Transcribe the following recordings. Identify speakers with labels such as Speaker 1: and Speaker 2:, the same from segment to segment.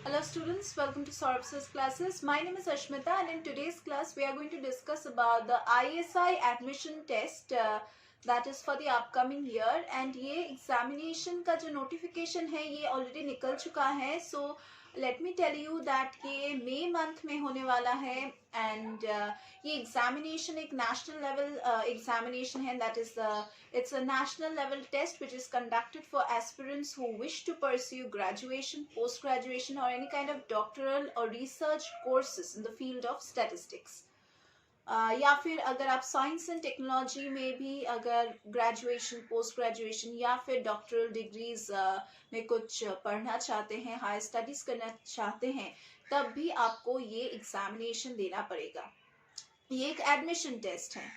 Speaker 1: Hello students, welcome to Saurabh's classes. My name is Ashmita and in today's class we are going to discuss about the ISI admission test that is for the upcoming year and ये examination का जो notification है ये already निकल चुका है. So let me tell you that ये May month में होने वाला है and ये examination एक national level examination है, that is it's a national level test which is conducted for aspirants who wish to pursue graduation, post graduation or any kind of doctoral or research courses in the field of statistics. या फिर अगर आप science and technology में भी अगर graduation, post graduation या फिर doctoral degrees में कुछ पढ़ना चाहते हैं, हायर स्टडीज करना चाहते हैं, तब भी आपको ये एग्जामिनेशन देना पड़ेगा. ये एक एडमिशन टेस्ट है.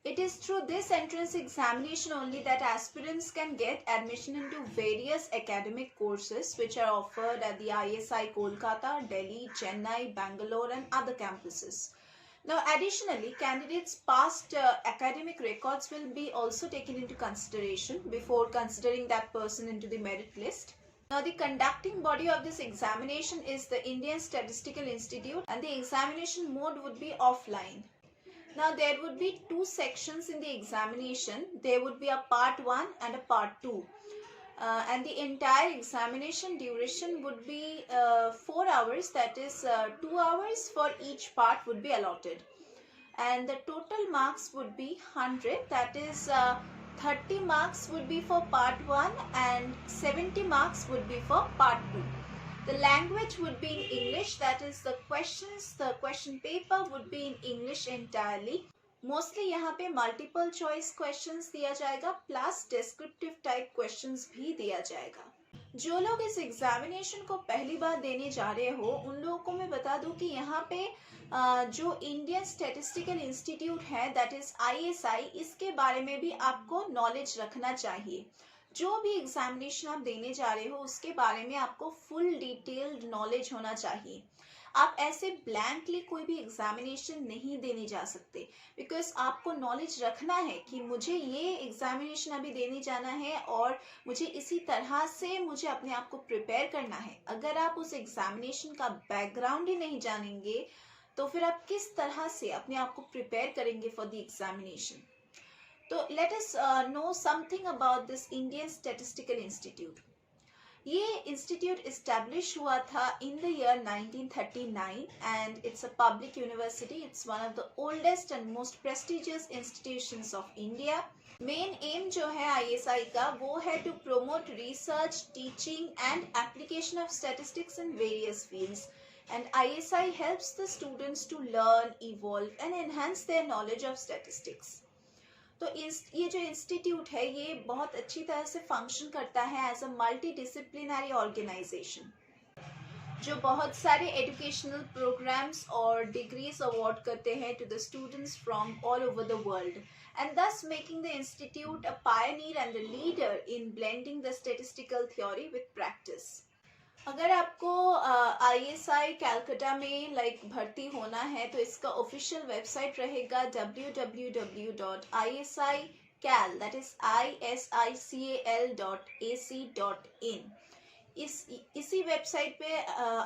Speaker 1: It is through this entrance examination only that aspirants can get admission into various academic courses which are offered at the ISI Kolkata, Delhi, Chennai, Bangalore and other campuses. Now additionally, candidates' past academic records will be also taken into consideration before considering that person into the merit list. Now the conducting body of this examination is the Indian Statistical Institute and the examination mode would be offline. Now there would be two sections in the examination. There would be a part 1 and a part 2. And the entire examination duration would be 4 hours, that is 2 hours for each part would be allotted. And the total marks would be 100, that is 30 marks would be for part 1 and 70 marks would be for part 2. The language would be in English, that is the question paper would be in English entirely. Mostly यहाँ पे multiple choice questions दिया जाएगा plus descriptive type questions भी दिया जाएगा. जो लोग इस एग्जामिनेशन को पहली बार देने जा रहे हो उन लोगों को मैं बता दूं कि यहाँ पे जो इंडियन स्टैटिस्टिकल इंस्टीट्यूट है, दैट इज ISI, इसके बारे में भी आपको नॉलेज रखना चाहिए. जो भी एग्जामिनेशन आप देने जा रहे हो उसके बारे में आपको फुल डिटेल्ड नॉलेज होना चाहिए. आप ऐसे ब्लैंकली कोई भी एग्जामिनेशन नहीं देने जा सकते, बिकॉज आपको नॉलेज रखना है कि मुझे ये एग्जामिनेशन अभी देने जाना है और मुझे इसी तरह से मुझे अपने आप को प्रिपेयर करना है. अगर आप उस एग्जामिनेशन का बैकग्राउंड ही नहीं जानेंगे तो फिर आप किस तरह से अपने आप को प्रिपेयर करेंगे फॉर द एग्जामिनेशन. तो let us know something about this Indian Statistical Institute. ये इंस्टीट्यूट इस्टेब्लिश हुआ था in the year 1939 and it's a public university. It's one of the oldest and most prestigious institutions of India. Main aim जो है ISI का वो है to promote research, teaching and application of statistics in various fields. And ISI helps the students to learn, evolve and enhance their knowledge of statistics. तो ये जो institute है ये बहुत अच्छी तरह से फंक्शन करता है as a multi disciplinary organisation, जो बहुत सारे एजुकेशनल प्रोग्राम्स और डिग्रीज अवार्ड करते हैं to the students from all over the world, and thus making the institute a pioneer and a leader in blending the statistical theory with practice. अगर आपको ISI Calcutta में भर्ती होना है तो इसका ऑफिशियल वेबसाइट रहेगा www.isical, that is isical.ac.in. इसी वेबसाइट पे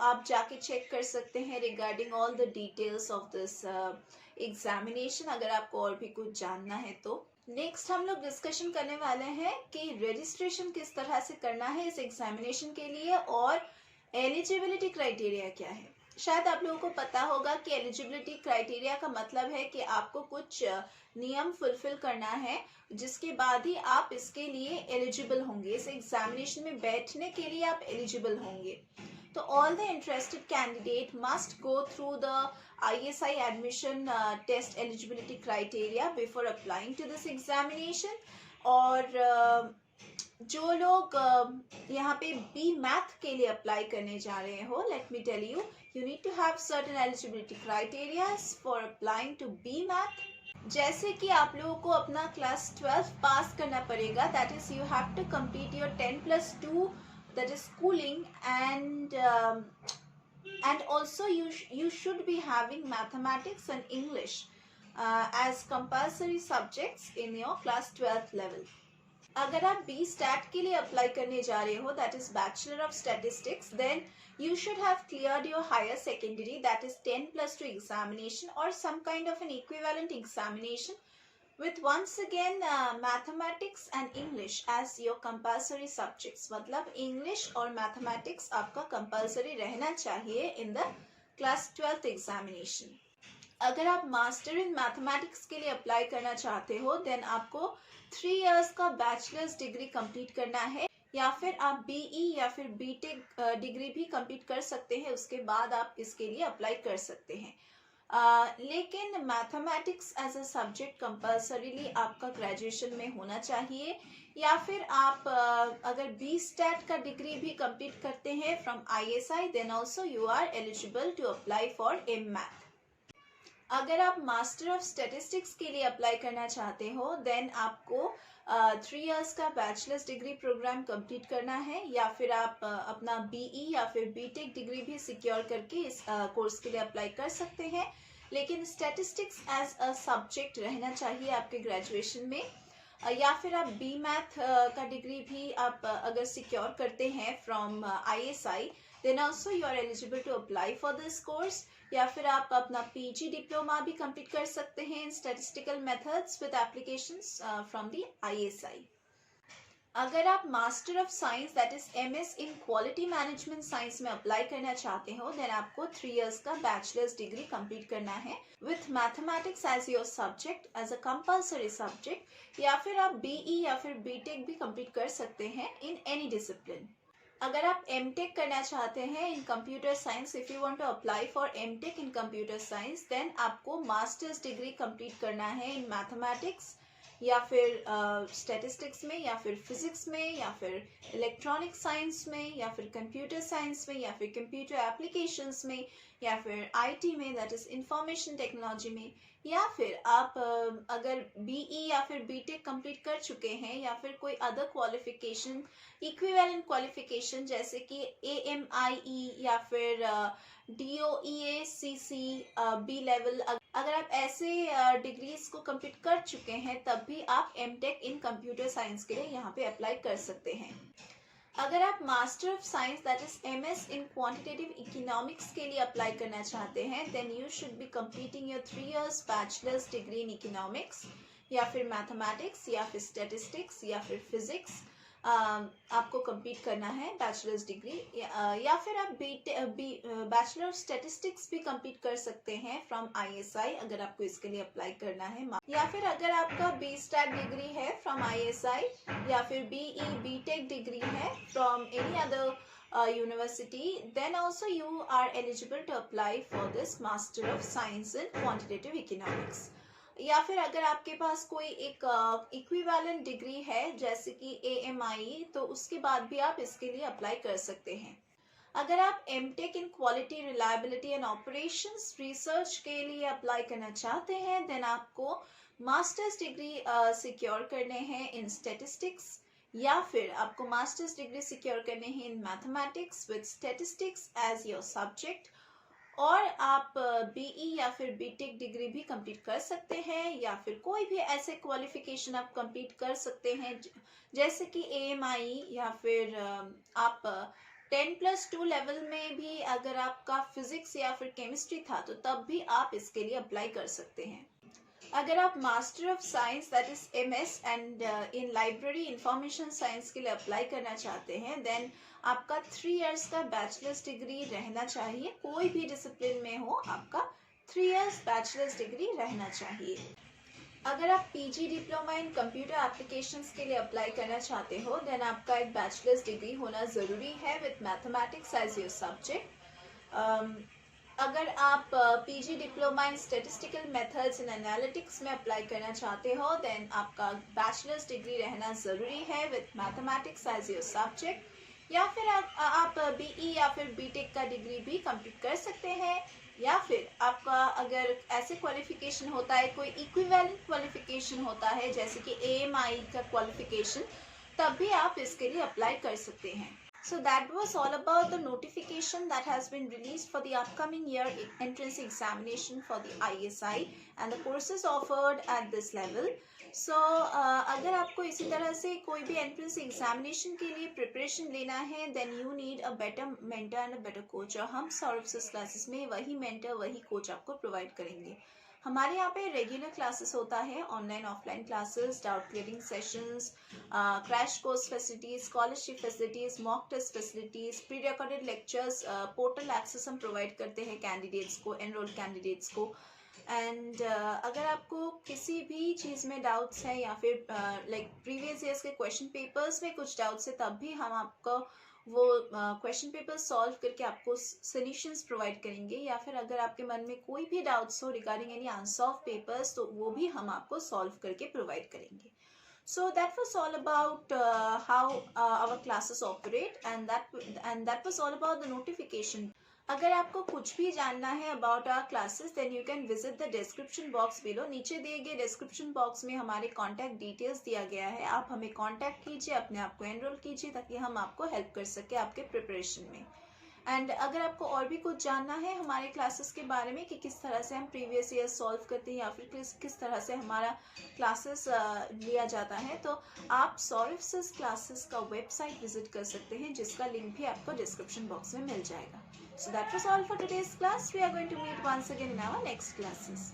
Speaker 1: आप जाके चेक कर सकते हैं regarding all the details of this examination, अगर आपको और भी कुछ जानना है तो. नेक्स्ट हम लोग डिस्कशन करने वाले हैं कि रजिस्ट्रेशन किस तरह से करना है इस एग्जामिनेशन के लिए और एलिजिबिलिटी क्राइटेरिया क्या है. शायद आप लोगों को पता होगा कि एलिजिबिलिटी क्राइटेरिया का मतलब है कि आपको कुछ नियम फुलफिल करना है जिसके बाद ही आप इसके लिए एलिजिबल होंगे, इस एग्जामिनेशन में बैठने के लिए आप एलिजिबल होंगे. तो all the interested candidate must go through the ISI admission test eligibility criteria before applying to this examination. और जो लोग यहाँ पे B math के लिए अप्लाई करने जा रहे हो, let me tell you, you need to have certain eligibility criteria for applying to B math. जैसे कि आप लोगों को अपना क्लास 12 पास करना पड़ेगा, that is you have to complete your 10+2, that is schooling, and also you should be having mathematics and English as compulsory subjects in your class 12th level. अगर आप बी स्टैट के लिए अप्लाई करने जा रहे हो, that is bachelor of statistics, then you should have cleared your higher secondary, that is 10+2 examination or some kind of an equivalent examination with once again mathematics and English as your compulsory subjects. मतलब English और mathematics आपका compulsory रहना चाहिए in the class 12th examination. अगर आप master in mathematics के लिए apply करना चाहते हो, देन आपको 3 इयर्स का बैचलर्स डिग्री कंप्लीट करना है, या फिर आप बीई या फिर बीटेक डिग्री भी कंप्लीट कर सकते हैं, उसके बाद आप इसके लिए अप्लाई कर सकते हैं. लेकिन mathematics as a subject compulsorily आपका ग्रेजुएशन में होना चाहिए, या फिर आप अगर बी स्टैट का डिग्री भी कंप्लीट करते हैं from ISI, then also you are eligible to apply for M math. अगर आप मास्टर ऑफ स्टैटिस्टिक्स के लिए अप्लाई करना चाहते हो, देन आपको 3 इयर्स का बैचलर्स डिग्री प्रोग्राम कंप्लीट करना है, या फिर आप अपना बीई या फिर बीटेक डिग्री भी सिक्योर करके इस कोर्स के लिए अप्लाई कर सकते हैं. लेकिन स्टैटिस्टिक्स एज अ सब्जेक्ट रहना चाहिए आपके ग्रेजुएशन में, या फिर आप बी मैथ का डिग्री भी आप अगर सिक्योर करते हैं from ISI, then also you are eligible to apply for this course. या फिर आप अपना पीजी डिप्लोमा भी कंप्लीट कर सकते हैं in statistical methods with applications from the ISI. अगर आप master of science that is MS in quality management science में अप्लाई करना चाहते हो, देन आपको 3 इयर्स का बैचलर्स डिग्री कंप्लीट करना है with mathematics as your subject as a compulsory subject, या फिर आप बीई या फिर बीटेक भी कंप्लीट कर सकते हैं इन एनी डिसिप्लिन. अगर आप एमटेक करना चाहते हैं in computer science, if you want to apply for MTech in computer science, then आपको मास्टर्स डिग्री कंप्लीट करना है इन मैथमेटिक्स या फिर स्टैटिस्टिक्स में, या फिर फिजिक्स में, या फिर इलेक्ट्रॉनिक साइंस में, या फिर कंप्यूटर साइंस में, या फिर कंप्यूटर एप्लीकेशंस में, या फिर आईटी में, दैट इज इंफॉर्मेशन टेक्नोलॉजी में, या फिर आप अगर बीई या फिर बीटेक कंप्लीट कर चुके हैं, या फिर कोई अदर क्वालिफिकेशन इक्विवेलेंट क्वालिफिकेशन जैसे कि एएमआईई या फिर डीओईए सीसी बी लेवल, अगर आप ऐसे डिग्रीज को कंप्लीट कर चुके हैं, तब भी आप एमटेक इन कंप्यूटर साइंस के लिए यहाँ पे अप्लाई कर सकते हैं. अगर आप master of science that is MS in quantitative economics के लिए अप्लाई करना चाहते हैं, then you should be completing your 3 years bachelors degree in economics, या फिर मैथमेटिक्स, या फिर स्टैटिस्टिक्स, या फिर फिजिक्स आपको कंप्लीट करना है बैचलर्स डिग्री, या फिर आप बैचलर ऑफ स्टैटिस्टिक्स भी कंप्लीट कर सकते हैं फ्रॉम आईएसआई अगर आपको इसके लिए अप्लाई करना है. या फिर अगर आपका बी स्टैट डिग्री है फ्रॉम आईएसआई, या फिर बीई बीटेक डिग्री है from any other university, then also you are eligible to apply for this master of science in quantitative economics. या फिर अगर आपके पास कोई एक इक्विवेलेंट डिग्री है जैसे कि एएमआई, तो उसके बाद भी आप इसके लिए अप्लाई कर सकते हैं. अगर आप MTech in quality reliability and operations research के लिए अप्लाई करना चाहते हैं, देन आपको मास्टर्स डिग्री सिक्योर करने हैं इन स्टैटिस्टिक्स, या फिर आपको मास्टर्स डिग्री सिक्योर करने हैं in mathematics with statistics as your subject, और आप बीई या फिर बीटेक डिग्री भी कंप्लीट कर सकते हैं, या फिर कोई भी ऐसे क्वालिफिकेशन आप कंप्लीट कर सकते हैं जैसे कि एएमआई, या फिर आप 10+2 लेवल में भी अगर आपका फिजिक्स या फिर केमिस्ट्री था, तो तब भी आप इसके लिए अप्लाई कर सकते हैं. अगर आप master of science that is MS and in library information science के लिए अप्लाई करना चाहते हैं, देन आपका 3 इयर्स का बैचलर्स डिग्री रहना चाहिए. कोई भी डिसिप्लिन में हो, आपका 3 इयर्स बैचलर्स डिग्री रहना चाहिए. अगर आप पीजी डिप्लोमा इन कंप्यूटर एप्लीकेशंस के लिए अप्लाई करना चाहते हो, देन आपका एक बैचलर्स डिग्री होना ज़रूरी है with mathematics as your subject. अगर आप PG diploma in statistical methods in analytics में अप्लाई करना चाहते हो, देन आपका बैचलर्स डिग्री रहना ज़रूरी है with mathematics as your subject. या फिर आप बीई या फिर बीटेक का डिग्री भी कंप्लीट कर सकते हैं, या फिर आपका अगर ऐसे क्वालिफिकेशन होता है, कोई इक्विवेलेंट क्वालिफिकेशन होता है जैसे कि एएमआई का क्वालिफिकेशन, तब भी आप इसके लिए अप्लाई कर सकते हैं. So that was all about the notification that has been released for the upcoming year entrance examination for the ISI and the courses offered at this level. सो अगर आपको इसी तरह से कोई भी एंट्रेंस एग्जामिनेशन के लिए प्रिपरेशन लेना है then you need a better mentor and a better coach, और हम सौरभ क्लासेस में वही मेंटर वही कोच आपको प्रोवाइड करेंगे। हमारे यहाँ पे रेगुलर क्लासेस होता है, online offline classes, doubt clearing sessions, crash course facilities, scholarship facilities, mock test facilities, pre recorded lectures, portal access हम प्रोवाइड करते हैं कैंडिडेट्स को, एनरोल्ड कैंडिडेट्स को। एंड अगर आपको किसी भी चीज़ में डाउट्स है या फिर लाइक प्रीवियस ईयर्स के क्वेश्चन पेपर्स में कुछ डाउट्स है, तब भी हम आपको वो क्वेश्चन पेपर सॉल्व करके आपको सॉल्यूशंस प्रोवाइड करेंगे। या फिर अगर आपके मन में कोई भी डाउट्स हो रिगार्डिंग एनी अनसॉल्व पेपर्स, तो वो भी हम आपको सॉल्व करके प्रोवाइड करेंगे। So that was all about how our classes operate, and that was all about the notification. अगर आपको कुछ भी जानना है about our classes then you can visit the description box below. नीचे दिए गए डिस्क्रिप्शन बॉक्स में हमारे कॉन्टैक्ट डिटेल्स दिया गया है, आप हमें कॉन्टैक्ट कीजिए, अपने आप को एनरोल कीजिए ताकि हम आपको हेल्प कर सके आपके प्रिपरेशन में। एंड अगर आपको और भी कुछ जानना है हमारे क्लासेस के बारे में कि किस तरह से हम प्रीवियस ईयर सॉल्व करते हैं या फिर किस तरह से हमारा क्लासेस लिया जाता है, तो आप सौरभ क्लासेस का वेबसाइट विजिट कर सकते हैं, जिसका लिंक भी आपको डिस्क्रिप्शन बॉक्स में मिल जाएगा। So that was all for today's class. We are going to meet once again in our next classes.